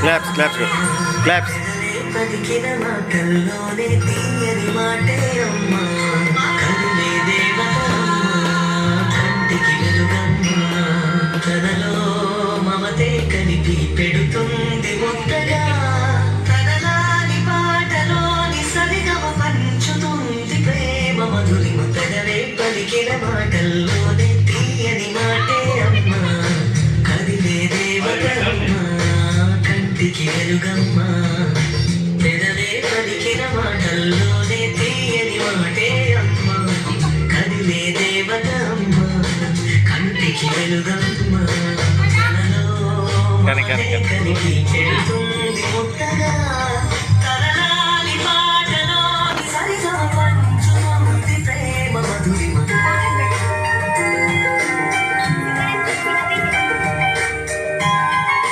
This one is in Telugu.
Claps claps claps. పలికిన మాటల్లోనే తీయని మాటే అమ్మ, కదిలే దేవతమ్మ, కంటికి వెలుగమ్మ, తనలో మమతే కలిపి పెడుతుంది ముద్దగా, తనలాని పాటలోని సరిగమ పంచుతుంది ప్రేమ మధురిమ, పెదవే పలికిన మాటల్లోనే తీయని మాటే అమ్మ, కదిలే దేవతమ్మ, కంటికి వెలుగమ్మ, పెదవే పలికిన మాటల్లోనే తీయని మాటే అమ్మ, కదిలే దేవత అమ్మ, కంటికి వెలుగమ్మ, తనలో కలిపి పెడుతుంది ముద్దగా.